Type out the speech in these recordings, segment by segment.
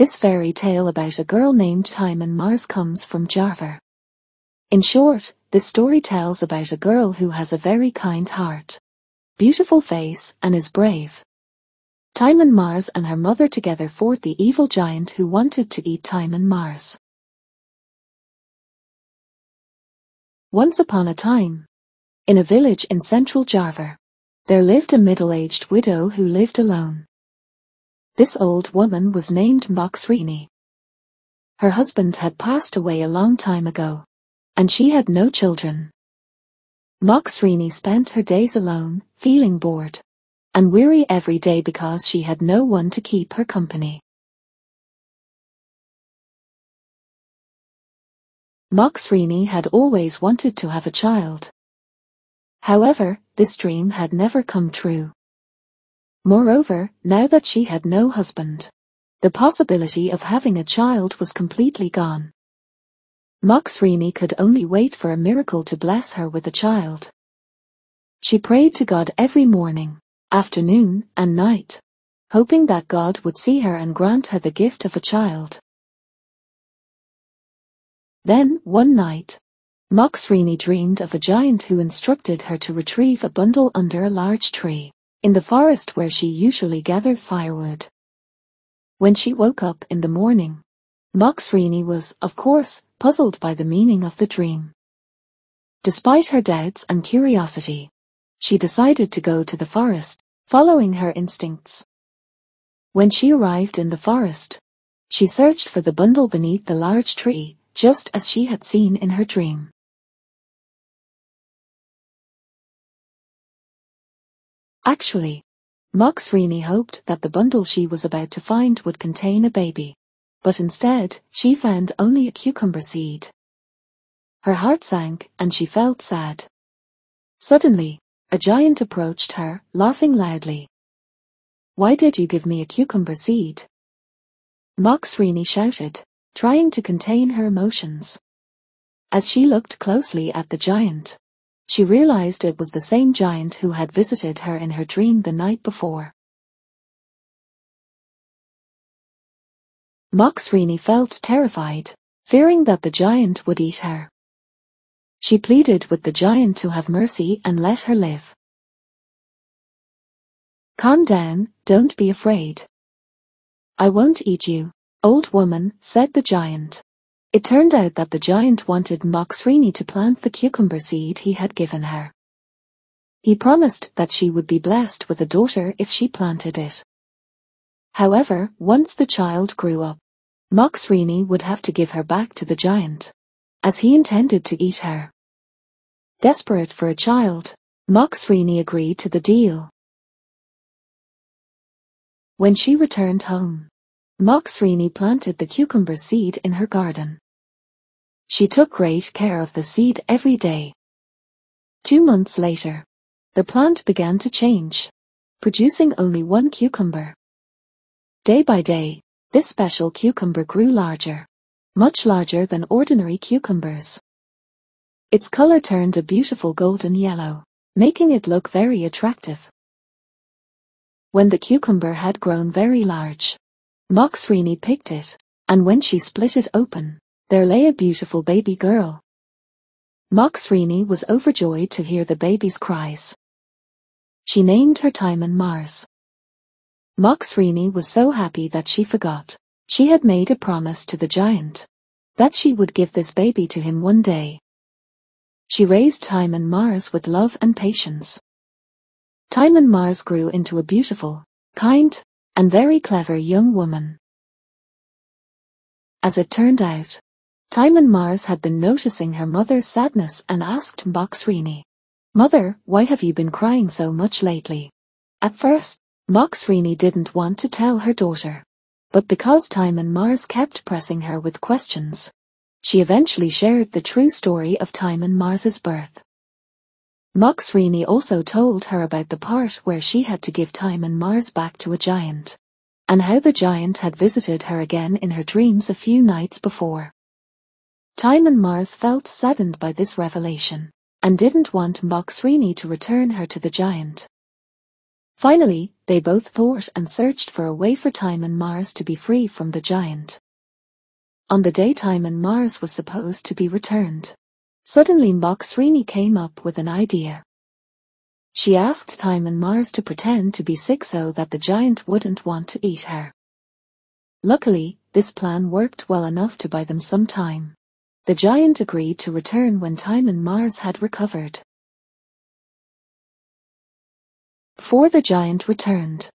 This fairy tale about a girl named Timun Mars comes from Java. In short, this story tells about a girl who has a very kind heart, beautiful face, and is brave. Timun Mars and her mother together fought the evil giant who wanted to eat Timun Mars. Once upon a time, in a village in central Java, there lived a middle-aged widow who lived alone. This old woman was named Moxrini. Her husband had passed away a long time ago, and she had no children. Moxrini spent her days alone, feeling bored and weary every day because she had no one to keep her company. Moxrini had always wanted to have a child. However, this dream had never come true. Moreover, now that she had no husband, the possibility of having a child was completely gone. Moxrini could only wait for a miracle to bless her with a child. She prayed to God every morning, afternoon, and night, hoping that God would see her and grant her the gift of a child. Then, one night, Moxrini dreamed of a giant who instructed her to retrieve a bundle under a large tree, in the forest where she usually gathered firewood. When she woke up in the morning, Moxrini was, of course, puzzled by the meaning of the dream. Despite her doubts and curiosity, she decided to go to the forest, following her instincts. When she arrived in the forest, she searched for the bundle beneath the large tree, just as she had seen in her dream. Actually, Moxrini hoped that the bundle she was about to find would contain a baby, but instead, she found only a cucumber seed. Her heart sank and she felt sad. Suddenly, a giant approached her, laughing loudly. "Why did you give me a cucumber seed?" Moxrini shouted, trying to contain her emotions. As she looked closely at the giant, she realized it was the same giant who had visited her in her dream the night before. Moxrini felt terrified, fearing that the giant would eat her. She pleaded with the giant to have mercy and let her live. "Calm down, don't be afraid. I won't eat you, old woman," said the giant. It turned out that the giant wanted Moxrini to plant the cucumber seed he had given her. He promised that she would be blessed with a daughter if she planted it. However, once the child grew up, Moxrini would have to give her back to the giant, as he intended to eat her. Desperate for a child, Moxrini agreed to the deal. When she returned home, Moxrini planted the cucumber seed in her garden. She took great care of the seed every day. 2 months later, the plant began to change, producing only one cucumber. Day by day, this special cucumber grew larger, much larger than ordinary cucumbers. Its color turned a beautiful golden yellow, making it look very attractive. When the cucumber had grown very large, Moxrini picked it, and when she split it open, there lay a beautiful baby girl. Moxrini was overjoyed to hear the baby's cries. She named her Timun Mars. Moxrini was so happy that she forgot she had made a promise to the giant, that she would give this baby to him one day. She raised Timun Mars with love and patience. Timun Mars grew into a beautiful, kind, and very clever young woman. As it turned out, Timun Mars had been noticing her mother's sadness and asked Moxrini, "Mother, why have you been crying so much lately?" At first, Moxrini didn't want to tell her daughter, but because Timun Mars kept pressing her with questions, she eventually shared the true story of Timun Mars's birth. Moxrini also told her about the part where she had to give Timun Mars back to a giant, and how the giant had visited her again in her dreams a few nights before. Timun Mars felt saddened by this revelation, and didn't want Moxrini to return her to the giant. Finally, they both thought and searched for a way for Time and Mars to be free from the giant. On the day Time and Mars was supposed to be returned, suddenly Moxrini came up with an idea. She asked Time and Mars to pretend to be sick so that the giant wouldn't want to eat her. Luckily, this plan worked well enough to buy them some time. The giant agreed to return when Time and Mars had recovered. Before the giant returned,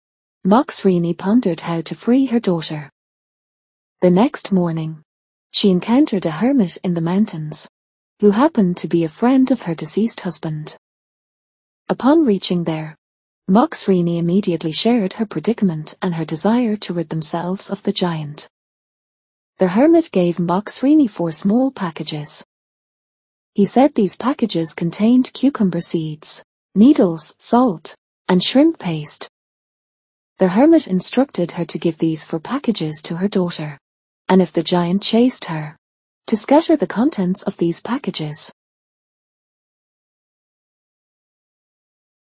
Moxrini pondered how to free her daughter. The next morning, she encountered a hermit in the mountains, who happened to be a friend of her deceased husband. Upon reaching there, Moxrini immediately shared her predicament and her desire to rid themselves of the giant. The hermit gave Moxrini 4 small packages. He said these packages contained cucumber seeds, needles, salt, and shrimp paste. The hermit instructed her to give these 4 packages to her daughter, and if the giant chased her, to scatter the contents of these packages.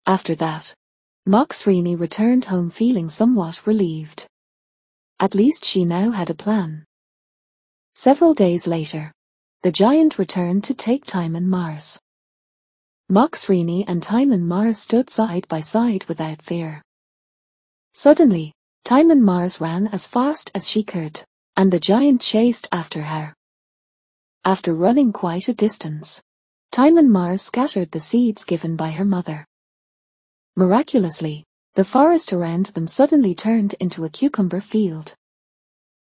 After that, Moxrini returned home feeling somewhat relieved. At least she now had a plan. Several days later, the giant returned to take Time and Mars. Moxrini and Time and Mars stood side by side without fear. Suddenly, Time and Mars ran as fast as she could, and the giant chased after her. After running quite a distance, Time and Mars scattered the seeds given by her mother. Miraculously, the forest around them suddenly turned into a cucumber field.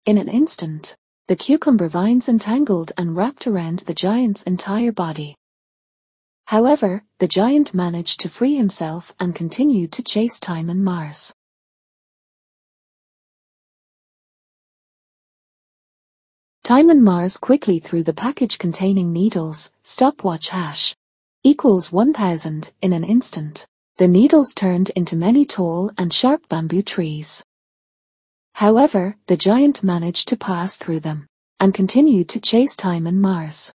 In an instant, the cucumber vines entangled and wrapped around the giant's entire body. However, the giant managed to free himself and continued to chase Time and Mars. Time and Mars quickly threw the package containing needles, stopwatch hash, equals 1000 in an instant. The needles turned into many tall and sharp bamboo trees. However, the giant managed to pass through them, and continued to chase Time and Mars,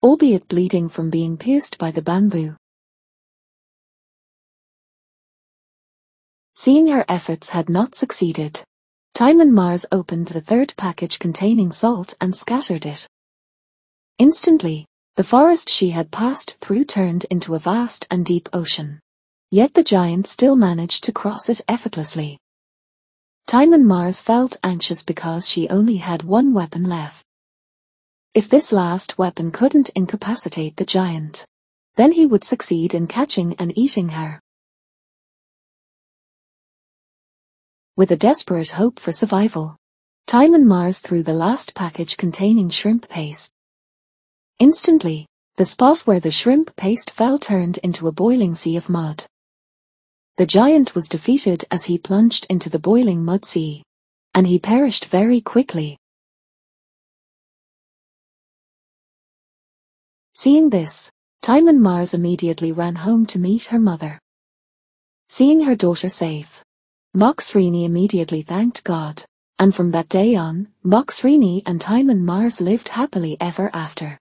albeit bleeding from being pierced by the bamboo. Seeing her efforts had not succeeded, Time and Mars opened the 3rd package containing salt and scattered it. Instantly, the forest she had passed through turned into a vast and deep ocean. Yet the giant still managed to cross it effortlessly. Time and Mars felt anxious because she only had 1 weapon left. If this last weapon couldn't incapacitate the giant, then he would succeed in catching and eating her. With a desperate hope for survival, Time and Mars threw the last package containing shrimp paste. Instantly, the spot where the shrimp paste fell turned into a boiling sea of mud. The giant was defeated as he plunged into the boiling mud sea, and he perished very quickly. Seeing this, Time and Mars immediately ran home to meet her mother. Seeing her daughter safe, Moxrini immediately thanked God, and from that day on, Moxrini and Time and Mars lived happily ever after.